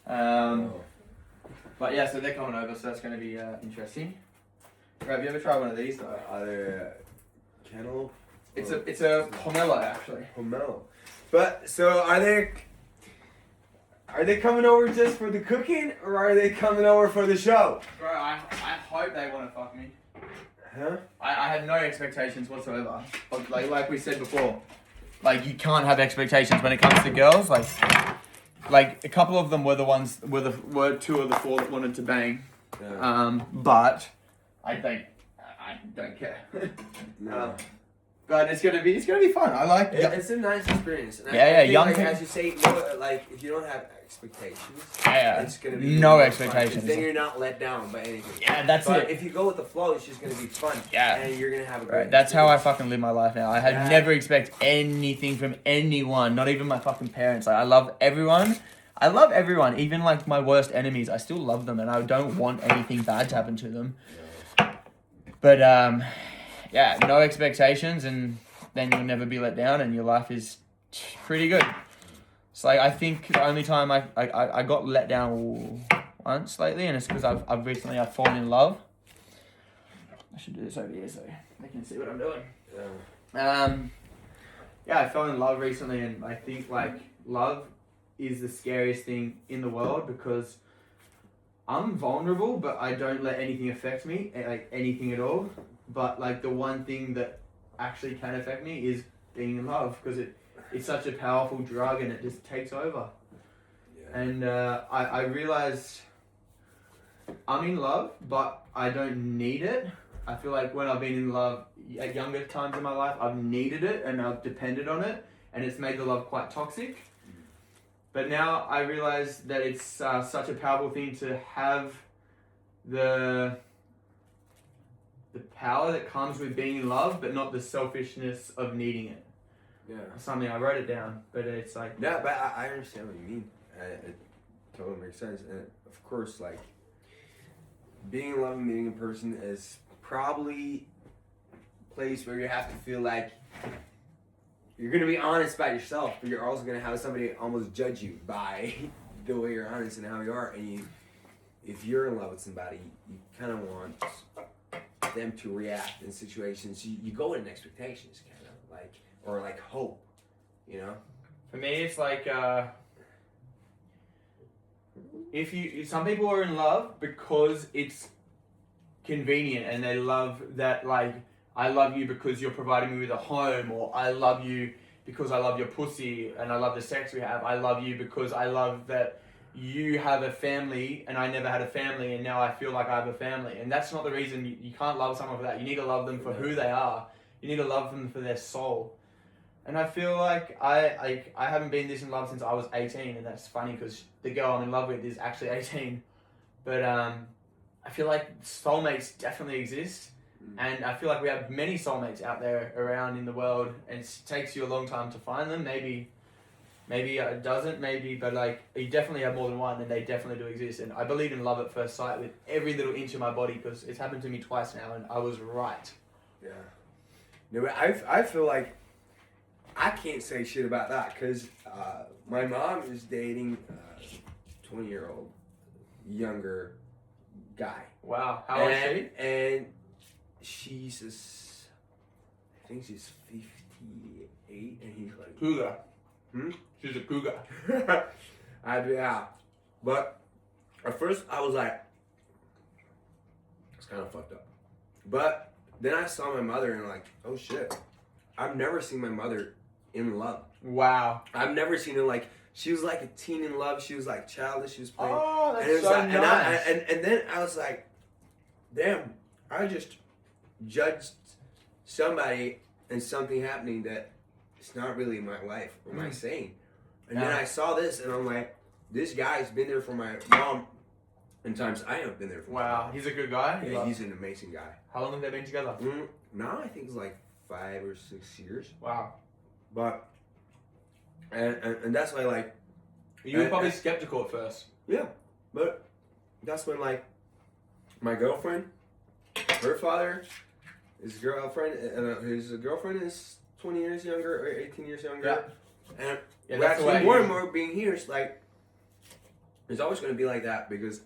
But yeah, so they're coming over, so that's going to be interesting. Have you ever tried one of these though? Are they kennel? It's a pomelo actually. Pomelo. But so are they coming over just for the cooking, or are they coming over for the show? Bro, I hope they want to fuck me. Huh? I have no expectations whatsoever. But like we said before, like you can't have expectations when it comes to girls. Like a couple of them were were two of the four that wanted to bang. Yeah. But I don't care. No. But it's gonna be fun. I like it. It's a nice experience. And Yeah, I think, young like, people. as you say, like if you don't have expectations, Yeah, it's gonna be no fun, expectations. 'cause then you're not let down by anything. Yeah, that's but it. if you go with the flow, it's just gonna be fun. Yeah. And you're gonna have a great Right, that's how I experience. fucking live my life now. I had never expect anything from anyone, not even my fucking parents. Like I love everyone. Even like my worst enemies, I still love them, and I don't want anything bad to happen to them. But yeah, no expectations, and then you'll never be let down, and your life is pretty good. It's like I think the only time I got let down once lately, and it's because I've recently fallen in love. I should do this over here so they can see what I'm doing. Yeah, I fell in love recently, and I think like love is the scariest thing in the world because I'm vulnerable, but I don't let anything affect me, like anything at all. But like the one thing that actually can affect me is being in love because it's such a powerful drug and it just takes over. Yeah. And I realized I'm in love, but I don't need it. I feel like when I've been in love at younger times in my life, I've needed it and I've depended on it, and it's made the love quite toxic. But now I realize that it's such a powerful thing to have the power that comes with being in love, but not the selfishness of needing it. Yeah. Something I wrote it down, but it's like Yeah, but I understand what you mean. It totally makes sense, and of course, like being in love and meeting a person is probably a place where you have to feel like you're gonna be honest about yourself, but you're also gonna have somebody almost judge you by the way you're honest and how you are. And if you're in love with somebody, you kind of want them to react in situations. You go in expectations, kind of like, or like hope, you know. For me, it's like if some people are in love because it's convenient and they love that, like I love you because you're providing me with a home, or I love you because I love your pussy and I love the sex we have. I love you because I love that you have a family and I never had a family and now I feel like I have a family. And that's not the reason. You can't love someone for that. You need to love them for who they are. You need to love them for their soul. And I feel like I haven't been this in love since I was 18, and that's funny because the girl I'm in love with is actually 18. But I feel like soulmates definitely exist. And I feel like we have many soulmates out there around in the world, and it takes you a long time to find them. Maybe it doesn't, but like you definitely have more than one, and they definitely do exist. And I believe in love at first sight with every little inch of my body because it's happened to me twice now, and I was right. Yeah. No, but I feel like I can't say shit about that because my mom is dating a 20-year-old younger guy. Wow, how old is she? And she's I think she's 58, and he's like cougar. She's a cougar. Yeah, but at first I was like, it's kind of fucked up. But then I saw my mother and like, oh shit, I've never seen my mother in love. Wow. I've never seen her like. She was like a teen in love. She was like childish. She was playing. Oh, that's and it was so like, nice. And then I was like, damn, I just judged somebody and something happening that it's not really my life or my saying. And then I saw this and I'm like, this guy's been there for my mom in times I have been there for my mom. He's a good guy? Yeah, he's an amazing guy. How long have they been together? Now I think it's like 5 or 6 years. Wow. But, and that's why like. You were probably skeptical at first. Yeah, but that's when like my girlfriend, her father, his girlfriend is 20 years younger or 18 years younger. Yeah. And Yeah, we're actually more and more being here. It's like It's always going to be like that because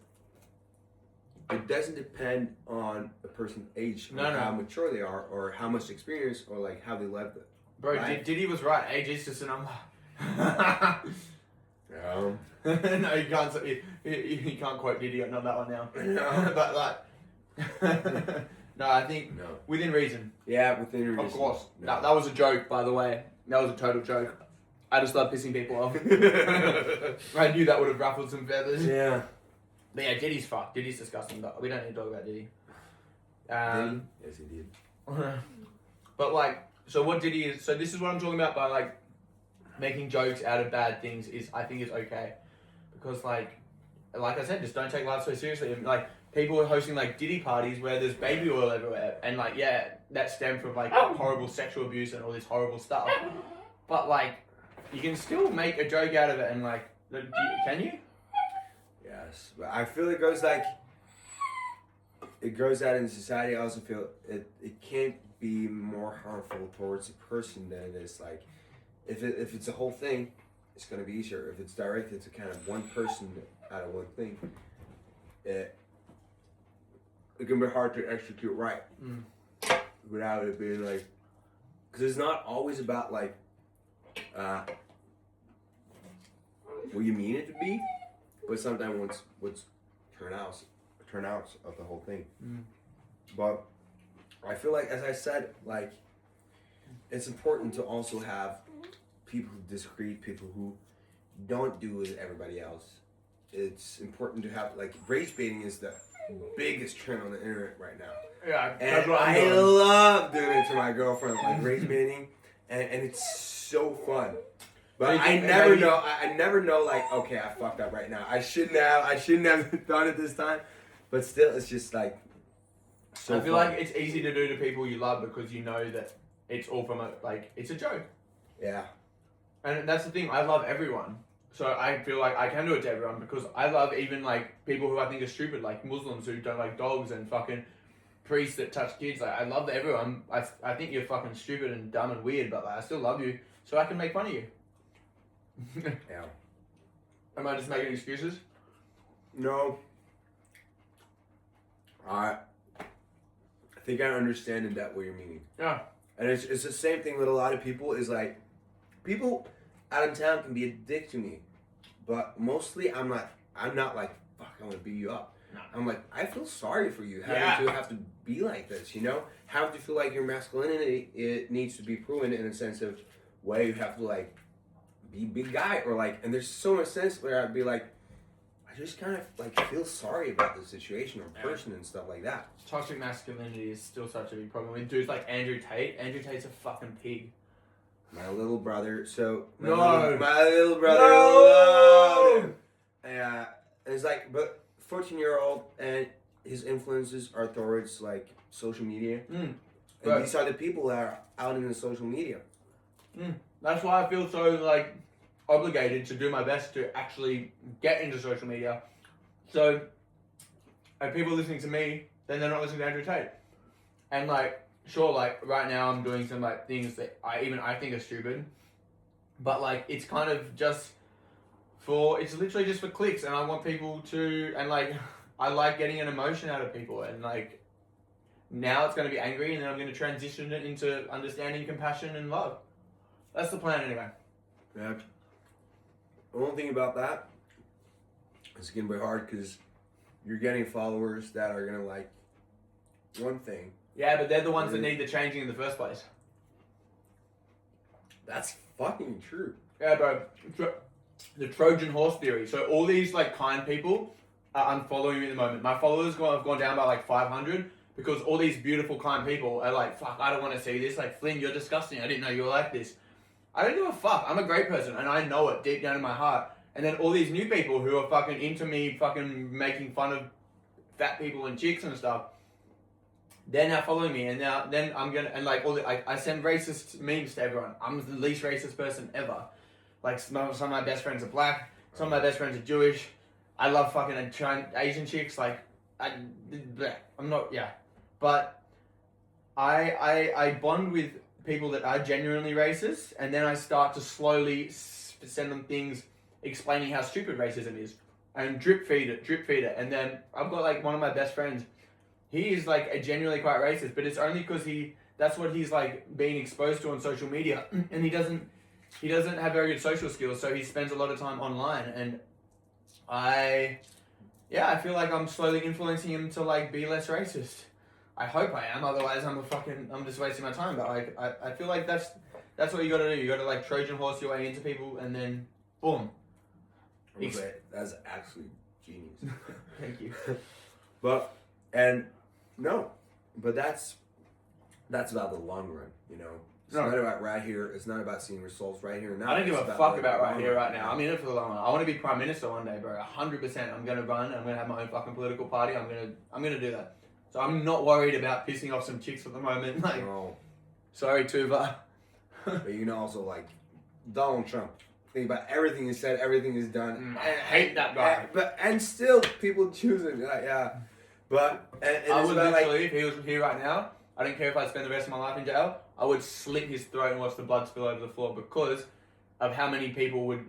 it doesn't depend on a person's age, or how mature they are, or how much experience, or like how they lived it. Bro, Diddy was right. Age is just a number. No. No, you can't. You can't quote Diddy on that one now. No. But like, no, I think within reason. Yeah, within reason. Of course. No. That was a joke, by the way. That was a total joke. I just love pissing people off. I knew that would have ruffled some feathers. Yeah. But yeah, Diddy's fucked. Diddy's disgusting, but we don't need to talk about Diddy. Diddy? Yes, he did. But like, so what Diddy is, so this is what I'm talking about by like making jokes out of bad things I think is okay. Because like I said, just don't take life so seriously. And like, people are hosting like Diddy parties where there's baby oil everywhere. And like, yeah, that stemmed from like horrible sexual abuse and all this horrible stuff. But like, you can still make a joke out of it and like, can you? Yes, but I feel it goes out in society. I also feel it can't be more harmful towards a person than it is like, if it's a whole thing, it's gonna be easier. If it's directed to kind of one person out of one thing, it can be hard to execute right without it being like, because it's not always about like what you mean it to be, but sometimes what's turnouts of the whole thing. But I feel like, as I said, like, it's important to also have people who disagree, people who don't do as everybody else. It's important to have, like, rage baiting is the biggest trend on the internet right now. Yeah, and I love doing it to my girlfriend, like rage baiting, and it's so fun. But I never know, like, okay, I fucked up right now. I shouldn't have done it this time. But still, it's just like, so I feel fun. like it's easy to do to people you love because you know that it's all from it's a joke. Yeah. And that's the thing, I love everyone. So I feel like I can do it to everyone because I love even like people who I think are stupid, like Muslims who don't like dogs and fucking priests that touch kids. Like, I love everyone. I think you're fucking stupid and dumb and weird, but like, I still love you, so I can make fun of you. Yeah. Am I just making excuses? No. I think I understand in that what you're meaning. Yeah. And it's the same thing with a lot of people, is like, people out of town can be a dick to me, but mostly I'm not like, fuck, I want to beat you up. No. I'm like, I feel sorry for you having to have to be like this, you know? How do you feel like your masculinity, it needs to be proven in a sense of way you have to like be a big guy, or like, and there's so much sense where I'd be like, I just kind of like feel sorry about the situation or person and stuff like that. Toxic masculinity is still such a big problem. With dudes like Andrew Tate Tate's a fucking pig. My little brother, my No. little brother, No. Yeah, it's like, but 14-year-old, and his influences are towards like social media, and these are the people that are out in the social media. That's why I feel so like obligated to do my best to actually get into social media. So if people are listening to me, then they're not listening to Andrew Tate. And like, sure, like right now I'm doing some like things that I think are stupid, but like it's kind of just it's literally just for clicks, and I want people to, and like I like getting an emotion out of people, and like now it's going to be angry, and then I'm going to transition it into understanding, compassion, and love. That's the plan anyway. Yeah. The only thing about that, it's going to be hard because you're getting followers that are going to like one thing. Yeah, but they're the ones that need the changing in the first place. That's fucking true. Yeah, bro. The Trojan horse theory. So all these like kind people are unfollowing me at the moment. My followers have gone down by like 500 because all these beautiful kind people are like, fuck, I don't want to see this. Like, Flynn, you're disgusting. I didn't know you were like this. I don't give a fuck. I'm a great person, and I know it deep down in my heart. And then all these new people who are fucking into me, fucking making fun of fat people and chicks and stuff, they're now following me, and then I'm gonna, and like I send racist memes to everyone. I'm the least racist person ever. Like some of my best friends are black, some of my best friends are Jewish. I love fucking Asian chicks. Like I'm not, but I bond with people that are genuinely racist, and then I start to slowly send them things explaining how stupid racism is. and drip feed it. And then I've got like one of my best friends. He is like a genuinely quite racist, but it's only because that's what he's like being exposed to on social media, and he doesn't have very good social skills, so he spends a lot of time online. And I feel like I'm slowly influencing him to like be less racist. I hope I am, otherwise I'm just wasting my time. But like I feel like that's what you gotta do. You gotta like Trojan horse your way into people, and then boom. That's actually genius. Thank you. But that's about the long run, you know. It's not about right here. It's not about seeing results right here and now. I don't give a fuck about right here, right now. I'm in it for the long run. I want to be prime minister one day, bro. 100%. I'm gonna run. I'm gonna have my own fucking political party. I'm gonna do that. So I'm not worried about pissing off some chicks at the moment. Like, No. Sorry, Tuva. But you know, also like Donald Trump. Think about everything he said, everything he's done. I hate that guy. And still people choose him. Yeah. But and I it's would about, literally, if he was here right now, I don't care if I spend the rest of my life in jail, I would slit his throat and watch the blood spill over the floor because of how many people would.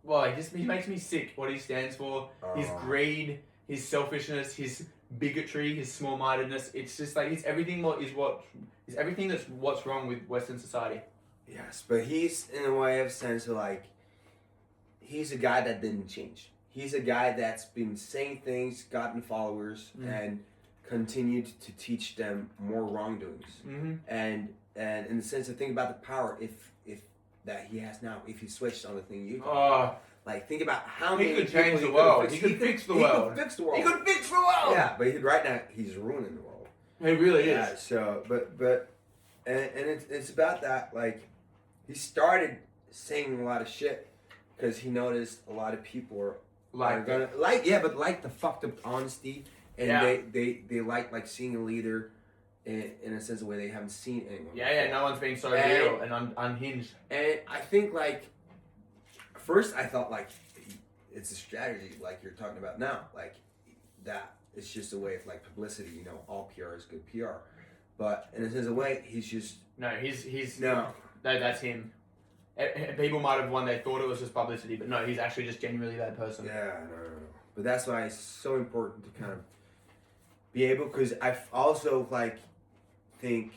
Well, he makes me sick. What he stands for, his greed, his selfishness, his bigotry, his small-mindedness. It's just like it's everything. Everything that's what's wrong with Western society. Yes, but he's in a way of sense of like he's a guy that didn't change. He's a guy that's been saying things, gotten followers, and continued to teach them more wrongdoings. Mm-hmm. And in the sense of thinking about the power, if that he has now, if he switched on the thing you like think about how many he could people change the world. He could fix the world. He could fix the world. He could fix the world. Yeah, but right now he's ruining the world. He really Yeah. is. So, and it's about that. Like he started saying a lot of shit because he noticed a lot of people are gonna like the fucked up honesty, and they like seeing a leader in a sense of way they haven't seen anyone. Yeah, no one's been so real and unhinged. And I think like first I thought like it's a strategy like you're talking about now, like that it's just a way of like publicity. You know, all PR is good PR, but in a sense of way he's just he's no, that's him. People might have one day thought it was just publicity, but no, he's actually just genuinely that person. Yeah, no. But that's why it's so important to kind of be able, because I also like think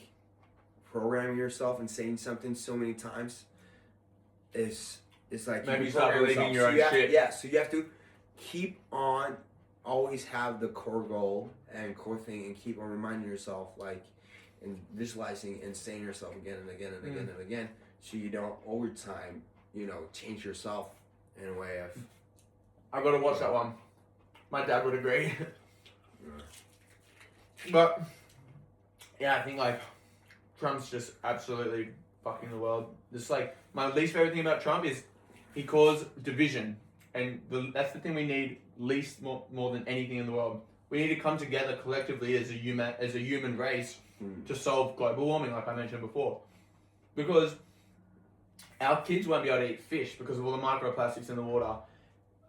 programming yourself and saying something so many times is like maybe you start program believing yourself. your own shit. Yeah, so you have to keep on, always have the core goal and core thing, and keep on reminding yourself, like, and visualizing and saying yourself again and again and again and again. So you don't, over time, you know, change yourself in a way of... I gotta watch that one. My dad would agree. But, yeah, I think, like, Trump's just absolutely fucking the world. Just, like, my least favorite thing about Trump is he caused division. And that's the thing we need more than anything in the world. We need to come together collectively as a human race to solve global warming, like I mentioned before. Because... our kids won't be able to eat fish because of all the microplastics in the water.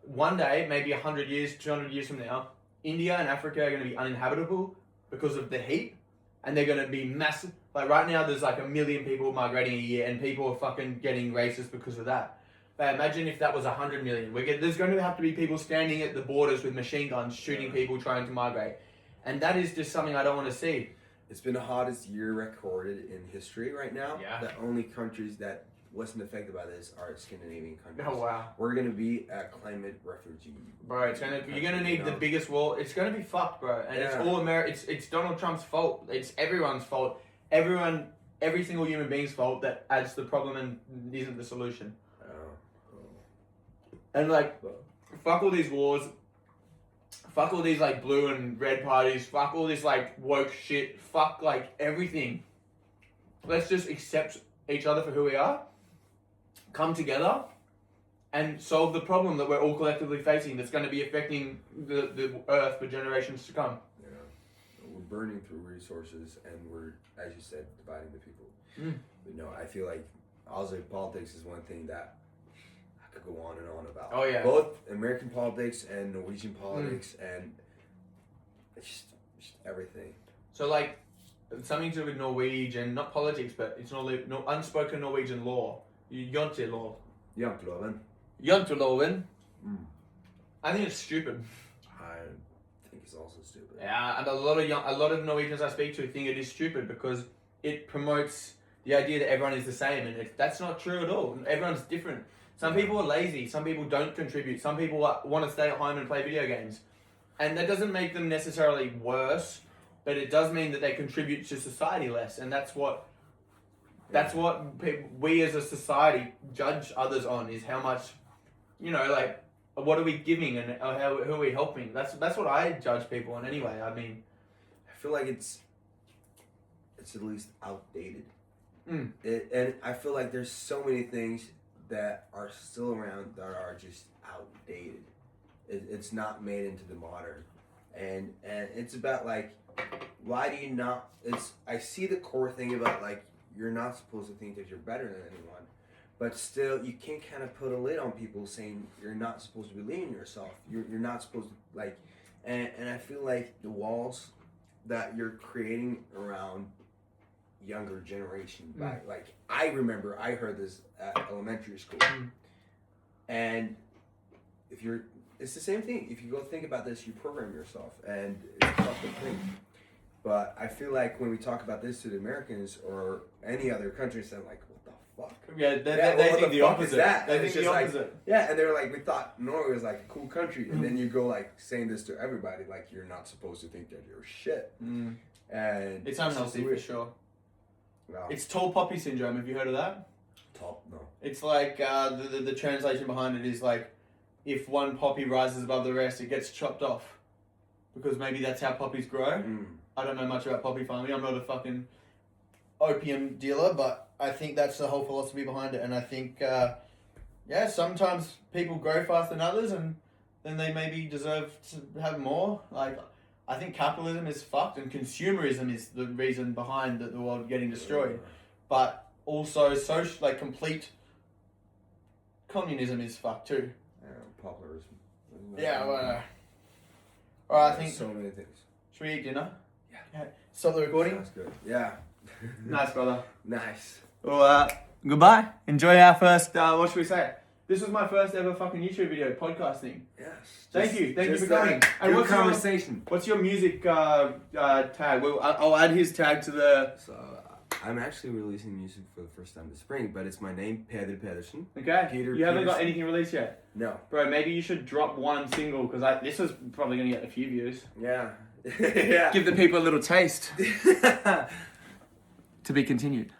One day, maybe 100 years, 200 years from now, India and Africa are going to be uninhabitable because of the heat, and they're going to be massive. Like right now, there's like 1 million people migrating a year, and people are fucking getting racist because of that. But imagine if that was 100 million. There's going to have to be people standing at the borders with machine guns, shooting people trying to migrate. And that is just something I don't want to see. It's been the hottest year recorded in history right now. Yeah. The only countries that wasn't affected by this are Scandinavian countries. Oh wow. We're gonna be a climate refugee. Bro, you're gonna need the biggest wall. It's gonna be fucked, bro. And it's all it's Donald Trump's fault. It's everyone's fault. Every single human being's fault that adds to the problem and isn't the solution. And like, fuck all these wars. Fuck all these like blue and red parties. Fuck all this like woke shit. Fuck like everything. Let's just accept each other for who we are. Come together and solve the problem that we're all collectively facing that's going to be affecting the earth for generations to come. Yeah. We're burning through resources and we're, as you said, dividing the people. But no, I feel like also politics is one thing that I could go on and on about. Oh yeah. Both American politics and Norwegian politics and it's just everything. So like, something to do with Norwegian, not politics, but it's no unspoken Norwegian law. Janteloven. Janteloven. Janteloven. I think it's stupid. I think it's also stupid. Yeah, and a lot of Norwegians I speak to think it is stupid because it promotes the idea that everyone is the same, and that's not true at all. Everyone's different. Some people are lazy. Some people don't contribute. Some people want to stay at home and play video games, and that doesn't make them necessarily worse, but it does mean that they contribute to society less, and that's what we as a society judge others on, is how much, like, what are we giving and who are we helping? That's what I judge people on anyway. I mean, I feel like it's at least outdated. Mm. And I feel like there's so many things that are still around that are just outdated. It's not made into the modern, and it's about like, why do you not? I see the core thing about like, you're not supposed to think that you're better than anyone, but still you can't kind of put a lid on people saying you're not supposed to believe in yourself. You're not supposed to like, and I feel like the walls that you're creating around younger generation, like I remember I heard this at elementary school, and it's the same thing. If you go think about this, you program yourself, and it's a tough thing. But I feel like when we talk about this to the Americans or any other countries, they're like, what the fuck? Yeah, they think the opposite. They think the opposite. Yeah, and they're like, we thought Norway was like a cool country, and then you go like saying this to everybody, like you're not supposed to think that you're shit. Mm. And It's unhealthy for sure. Wow. It's tall poppy syndrome. Have you heard of that? No. It's like the translation behind it is like, if one poppy rises above the rest, it gets chopped off, because maybe that's how poppies grow. I don't know much about poppy farming. I'm not a fucking opium dealer, but I think that's the whole philosophy behind it. And I think, sometimes people grow faster than others, and then they maybe deserve to have more. Like, I think capitalism is fucked, and consumerism is the reason behind the world getting destroyed. But also, complete communism is fucked too. Populism. Yeah, well, alright, I think. So many things. Should we eat dinner? Yeah. Stop the recording? Sounds good. Yeah. Nice, brother. Nice. Well, goodbye. Enjoy our first, what should we say? This was my first ever fucking YouTube video, podcasting. Yes. Thank you for coming. And what's conversation? What's your music tag? Well, I'll add his tag to the... So, I'm actually releasing music for the first time this spring, but it's my name, Peder Pedersen. Okay. Peter You haven't got Pedersen. anything released yet? No. Bro, maybe you should drop one single, because this was probably going to get a few views. Yeah. Yeah. Give the people a little taste. To be continued.